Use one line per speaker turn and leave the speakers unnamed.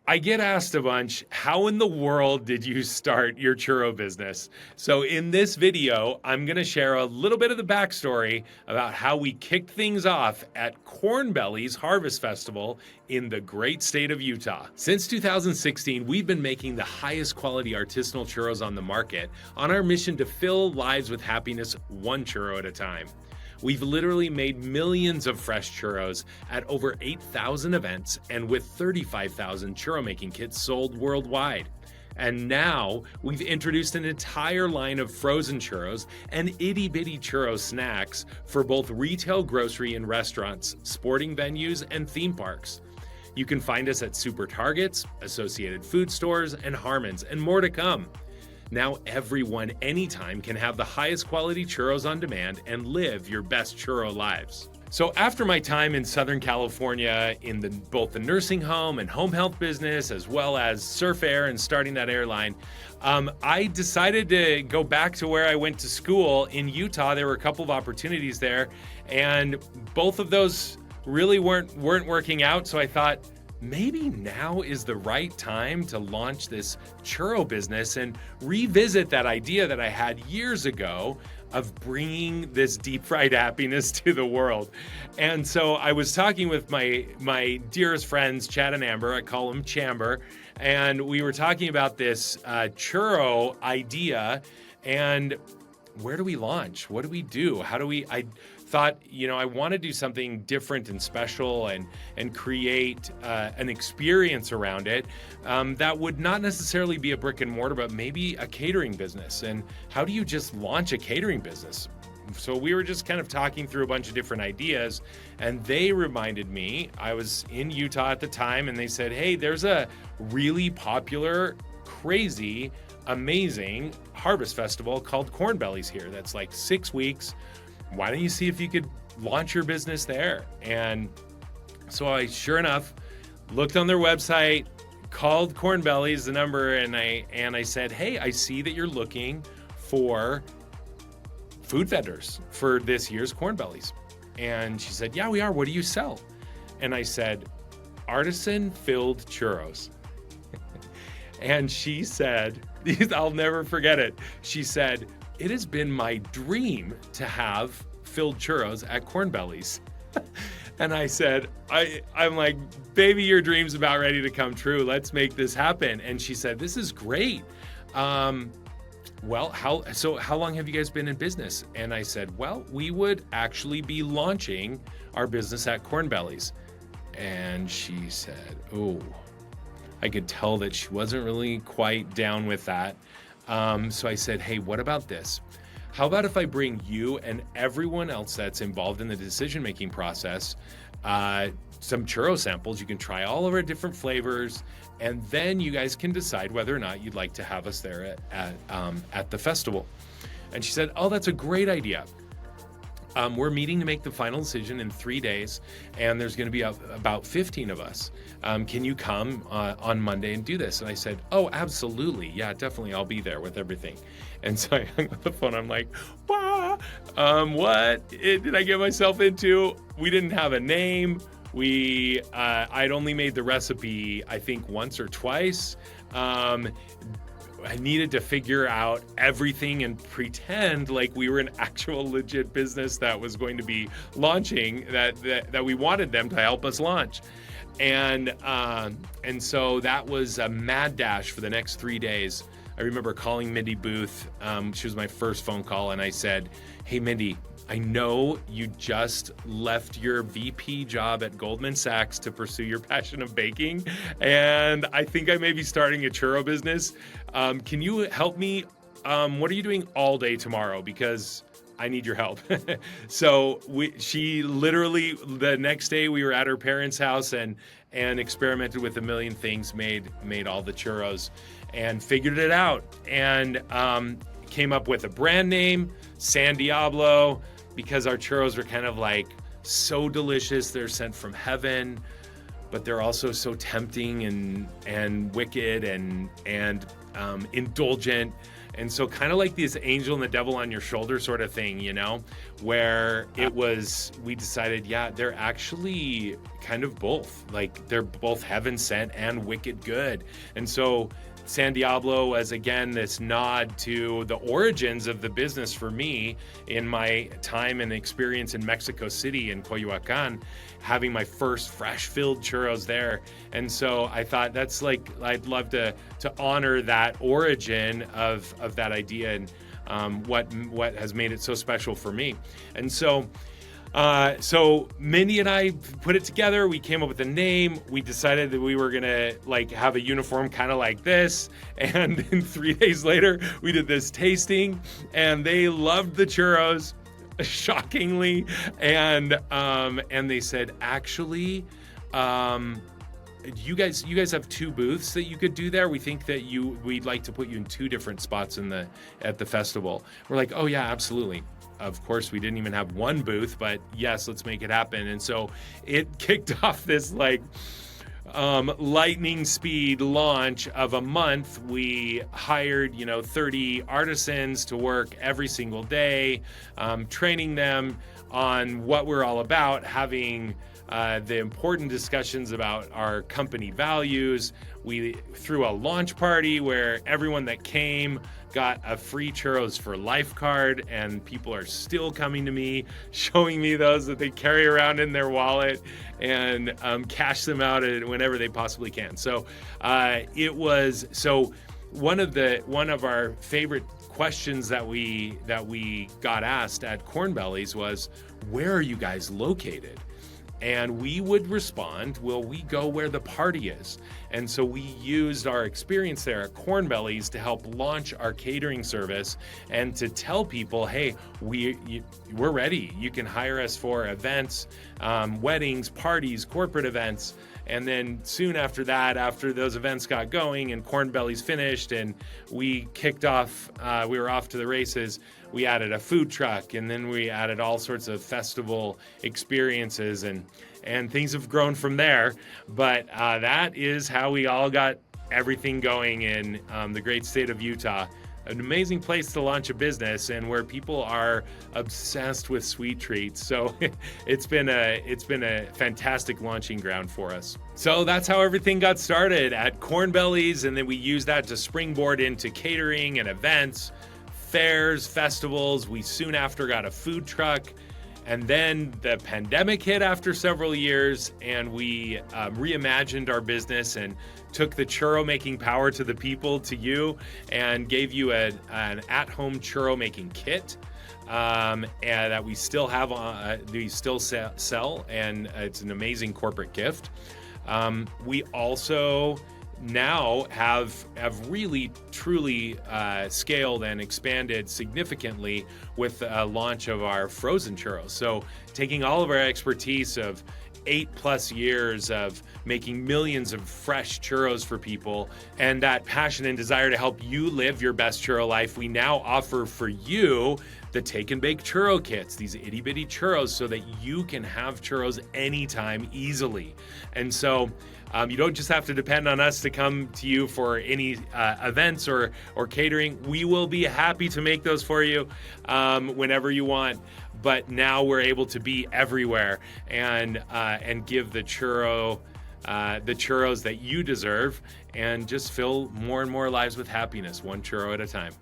I get asked a bunch, how in the world did you start your churro business? So in this video, I'm going to share a little bit of the backstory about how we kicked things off at Cornbelly's Harvest Festival in the great state of Utah. Since 2016, we've been making the highest quality artisanal churros on the market on our mission to fill lives with happiness one churro at a time. We've literally made millions of fresh churros at over 8,000 events and with 35,000 churro making kits sold worldwide. And now we've introduced an entire line of frozen churros and itty bitty churro snacks for both retail, grocery, and restaurants, sporting venues, and theme parks. You can find us at Super Targets, Associated Food Stores, and Harmon's, and more to come. Now everyone, anytime, can have the highest quality churros on demand and live your best churro lives. So after my time in Southern California in both the nursing home and home health business, as well as Surf Air and starting that airline, I decided to go back to where I went to school in Utah. There were a couple of opportunities there, and both of those really weren't working out. So I thought, maybe now is the right time to launch this churro business and revisit that idea that I had years ago of bringing this deep fried happiness to the world. And so I was talking with my dearest friends, Chad and Amber. I call them Chamber. And we were talking about this churro idea and where do we launch? What do we do? I thought, I want to do something different and special and create an experience around it that would not necessarily be a brick and mortar, but maybe a catering business. And how do you just launch a catering business? So we were just kind of talking through a bunch of different ideas, and they reminded me, I was in Utah at the time, and they said, hey, there's a really popular, crazy, amazing harvest festival called Cornbelly's here. That's like 6 weeks. Why don't you see if you could launch your business there? And so I, sure enough, looked on their website, called Cornbelly's the number, and I said, hey, I see that you're looking for food vendors for this year's Cornbelly's. And she said, yeah, we are. What do you sell? And I said, Artisan filled churros. And she said, I'll never forget it. She said, it has been my dream to have filled churros at Cornbelly's. And I said, I'm like, baby, your dream's about ready to come true. Let's make this happen. And she said, this is great. Well, how long have you guys been in business? And I said, well, we would actually be launching our business at Cornbelly's. And she said, oh, I could tell that she wasn't really quite down with that. So I said, hey, what about this? How about if I bring you and everyone else that's involved in the decision-making process some churro samples? You can try all of our different flavors, and then you guys can decide whether or not you'd like to have us there at the festival. And she said, oh, that's a great idea. We're meeting to make the final decision in 3 days, and there's going to be about 15 of us. Can you come on Monday and do this? And I said, oh, absolutely. Yeah, definitely. I'll be there with everything. And so I hung up the phone. I'm like, what did I get myself into? We didn't have a name. I'd only made the recipe, I think, once or twice. I needed to figure out everything and pretend like we were an actual legit business that was going to be launching, that we wanted them to help us launch. And so that was a mad dash for the next 3 days. I remember calling Mindy Booth. She was my first phone call, and I said, hey, Mindy, I know you just left your VP job at Goldman Sachs to pursue your passion of baking, and I think I may be starting a churro business. Can you help me? What are you doing all day tomorrow? Because I need your help. So she literally, the next day we were at her parents' house and experimented with a million things, made all the churros and figured it out, and came up with a brand name, San Diablo, because our churros are kind of like so delicious. They're sent from heaven, but they're also so tempting and wicked and indulgent. And so kind of like this angel and the devil on your shoulder sort of thing, where we decided, yeah, they're actually kind of both. Like they're both heaven sent and wicked good. And so San Diablo was, again, this nod to the origins of the business for me in my time and experience in Mexico City and Coyoacan, having my first fresh filled churros there. And so I thought that's like, I'd love to honor that origin of that idea and what has made it so special for me. And so Mindy and I put it together. We came up with a name. We decided that we were gonna have a uniform kind of like this. And then 3 days later, we did this tasting, and they loved the churros, shockingly. And they said, actually, you guys have 2 booths that you could do there. We think that we'd like to put you in 2 different spots at the festival. We're like, oh yeah, absolutely. Of course, we didn't even have 1 booth, but yes, let's make it happen. And so it kicked off this lightning speed launch of a month. We hired, 30 artisans to work every single day, training them on what we're all about, having the important discussions about our company values. We threw a launch party where everyone that came got a free Churros for Life card, and people are still coming to me, showing me those that they carry around in their wallet and cash them out whenever they possibly can. So one of our favorite questions that we got asked at Cornbelly's was, where are you guys located? And we would respond, well, we go where the party is. And so we used our experience there at Cornbelly's to help launch our catering service and to tell people, hey, we're ready. You can hire us for events, weddings, parties, corporate events. And then soon after that, after those events got going and Cornbelly's finished and we kicked off, we were off to the races, we added a food truck, and then we added all sorts of festival experiences, and things have grown from there. But that is how we all got everything going in the great state of Utah. An amazing place to launch a business, and where people are obsessed with sweet treats. So it's been a fantastic launching ground for us. So that's how everything got started at Cornbelly's, and then we used that to springboard into catering and events, fairs, festivals. We soon after got a food truck, and then the pandemic hit after several years, and we reimagined our business and took the churro making power to the people, to you, and gave you an at-home churro making kit and that we still have, we still sell, and it's an amazing corporate gift. We also now have really truly scaled and expanded significantly with the launch of our frozen churros. So taking all of our expertise of 8+ years of making millions of fresh churros for people, and that passion and desire to help you live your best churro life, we now offer for you the take and bake churro kits, these itty bitty churros, so that you can have churros anytime easily. And so you don't just have to depend on us to come to you for any events or catering. We will be happy to make those for you whenever you want. But now we're able to be everywhere and give the churros that you deserve, and just fill more and more lives with happiness, one churro at a time.